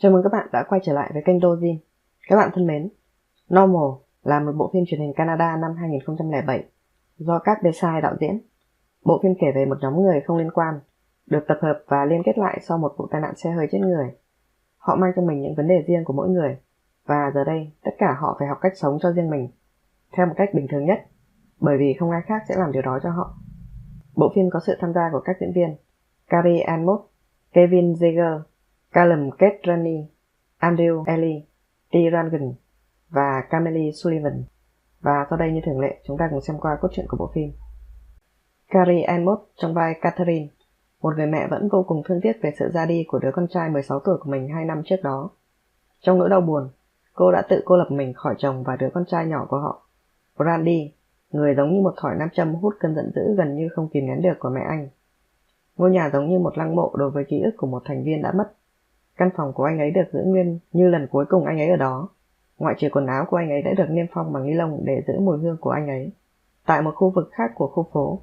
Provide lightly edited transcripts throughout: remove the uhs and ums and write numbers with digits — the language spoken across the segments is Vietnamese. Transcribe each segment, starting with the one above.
Chào mừng các bạn đã quay trở lại với kênh Dojin. Các bạn thân mến, Normal là một bộ phim truyền hình Canada năm 2007 do Cate Desai đạo diễn. Bộ phim kể về một nhóm người không liên quan, được tập hợp và liên kết lại sau một vụ tai nạn xe hơi chết người. Họ mang trong mình những vấn đề riêng của mỗi người, và giờ đây tất cả họ phải học cách sống cho riêng mình, theo một cách bình thường nhất, bởi vì không ai khác sẽ làm điều đó cho họ. Bộ phim có sự tham gia của các diễn viên Carrie Ann Moss, Kevin Zegers, Callum Ketrani, Andrew Ellie, T. Rangan và Camille Sullivan. Và sau đây như thường lệ, chúng ta cùng xem qua cốt truyện của bộ phim. Carrie Ann Moss trong vai Catherine, một người mẹ vẫn vô cùng thương tiếc về sự ra đi của đứa con trai 16 tuổi của mình 2 năm trước đó. Trong nỗi đau buồn, cô đã tự cô lập mình khỏi chồng và đứa con trai nhỏ của họ, Brandy, người giống như một thỏi nam châm hút cơn giận dữ gần như không kìm nén được của mẹ anh. Ngôi nhà giống như một lăng mộ đối với ký ức của một thành viên đã mất. Căn phòng của anh ấy được giữ nguyên như lần cuối cùng anh ấy ở đó, ngoại trừ quần áo của anh ấy đã được niêm phong bằng ni lông để giữ mùi hương của anh ấy. Tại một khu vực khác của khu phố,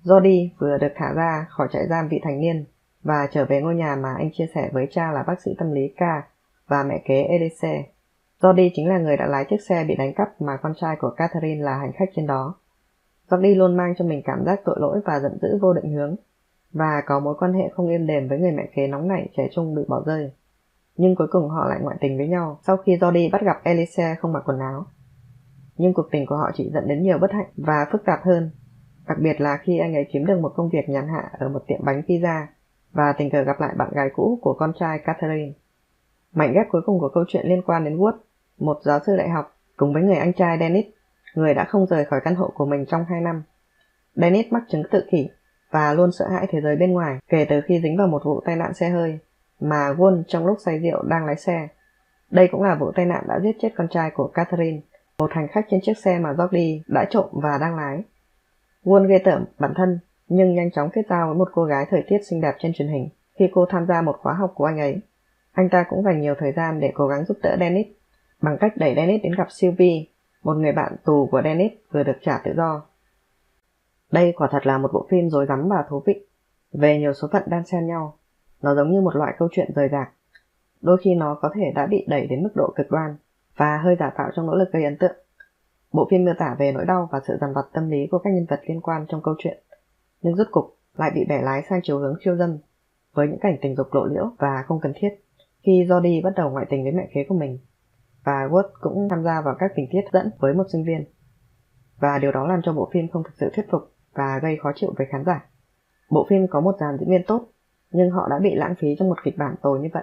Jody vừa được thả ra khỏi trại giam vị thành niên và trở về ngôi nhà mà anh chia sẻ với cha là bác sĩ tâm lý K và mẹ kế Elise. Jody chính là người đã lái chiếc xe bị đánh cắp mà con trai của Catherine là hành khách trên đó. Jody luôn mang cho mình cảm giác tội lỗi và giận dữ vô định hướng, và có mối quan hệ không êm đềm với người mẹ kế nóng nảy trẻ trung bị bỏ rơi. Nhưng cuối cùng họ lại ngoại tình với nhau sau khi Jody bắt gặp Elise không mặc quần áo. Nhưng cuộc tình của họ chỉ dẫn đến nhiều bất hạnh và phức tạp hơn, đặc biệt là khi anh ấy kiếm được một công việc nhàn hạ ở một tiệm bánh pizza và tình cờ gặp lại bạn gái cũ của con trai Catherine. Mảnh ghép cuối cùng của câu chuyện liên quan đến Wood, một giáo sư đại học, cùng với người anh trai Dennis, người đã không rời khỏi căn hộ của mình trong 2 năm. Dennis mắc chứng tự kỷ và luôn sợ hãi thế giới bên ngoài kể từ khi dính vào một vụ tai nạn xe hơi mà Won trong lúc say rượu đang lái xe. Đây cũng là vụ tai nạn đã giết chết con trai của Catherine, một hành khách trên chiếc xe mà Jody đã trộm và đang lái. Won ghê tởm bản thân nhưng nhanh chóng kết giao với một cô gái thời tiết xinh đẹp trên truyền hình khi cô tham gia một khóa học của anh ấy. Anh ta cũng dành nhiều thời gian để cố gắng giúp đỡ Dennis bằng cách đẩy Dennis đến gặp Sylvie, một người bạn tù của Dennis vừa được trả tự do. Đây quả thật là một bộ phim rối rắm và thú vị, về nhiều số phận đan xen nhau. Nó giống như một loại câu chuyện rời rạc. Đôi khi nó có thể đã bị đẩy đến mức độ cực đoan và hơi giả tạo trong nỗ lực gây ấn tượng. Bộ phim miêu tả về nỗi đau và sự dằn vặt tâm lý của các nhân vật liên quan trong câu chuyện, nhưng rốt cục lại bị bẻ lái sang chiều hướng khiêu dâm, với những cảnh tình dục lộ liễu và không cần thiết khi Jody bắt đầu ngoại tình với mẹ kế của mình, và Wood cũng tham gia vào các tình tiết dẫn với một sinh viên. Và điều đó làm cho bộ phim không thực sự thuyết phục và gây khó chịu với khán giả. Bộ phim có một dàn diễn viên tốt, nhưng họ đã bị lãng phí trong một kịch bản tồi như vậy.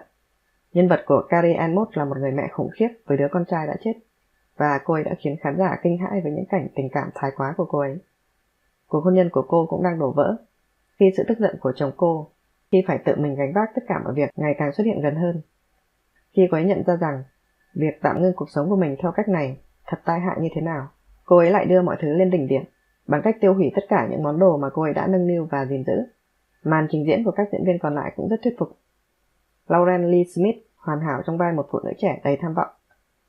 Nhân vật của Carrie Ann Moss là một người mẹ khủng khiếp với đứa con trai đã chết, và cô ấy đã khiến khán giả kinh hãi với những cảnh tình cảm thái quá của cô ấy. Cuộc hôn nhân của cô cũng đang đổ vỡ, khi sự tức giận của chồng cô, khi phải tự mình gánh vác tất cả mọi việc, ngày càng xuất hiện gần hơn. Khi cô ấy nhận ra rằng việc tạm ngưng cuộc sống của mình theo cách này thật tai hại như thế nào, cô ấy lại đưa mọi thứ lên đỉnh điểm bằng cách tiêu hủy tất cả những món đồ mà cô ấy đã nâng niu và gìn giữ. Màn trình diễn của các diễn viên còn lại cũng rất thuyết phục. Lauren Lee Smith hoàn hảo trong vai một phụ nữ trẻ đầy tham vọng,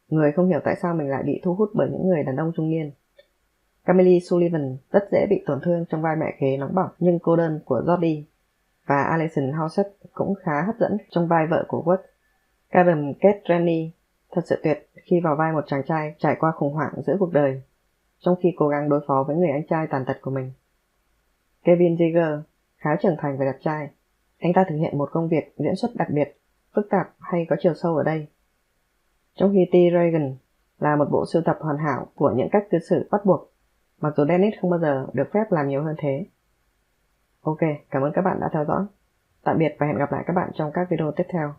người không hiểu tại sao mình lại bị thu hút bởi những người đàn ông trung niên. Camille Sullivan rất dễ bị tổn thương trong vai mẹ kế nóng bỏng nhưng cô đơn của Jody, và Alison Howsett cũng khá hấp dẫn trong vai vợ của Wood. Callum Ketrani thật sự tuyệt khi vào vai một chàng trai trải qua khủng hoảng giữa cuộc đời, trong khi cố gắng đối phó với người anh trai tàn tật của mình. Kevin Zegers khá trưởng thành và đẹp trai. Anh ta thực hiện một công việc diễn xuất đặc biệt, phức tạp hay có chiều sâu ở đây. Trong khi T. Rangan là một bộ sưu tập hoàn hảo của những cách cư xử bắt buộc, mặc dù Dennis không bao giờ được phép làm nhiều hơn thế. Ok, cảm ơn các bạn đã theo dõi. Tạm biệt và hẹn gặp lại các bạn trong các video tiếp theo.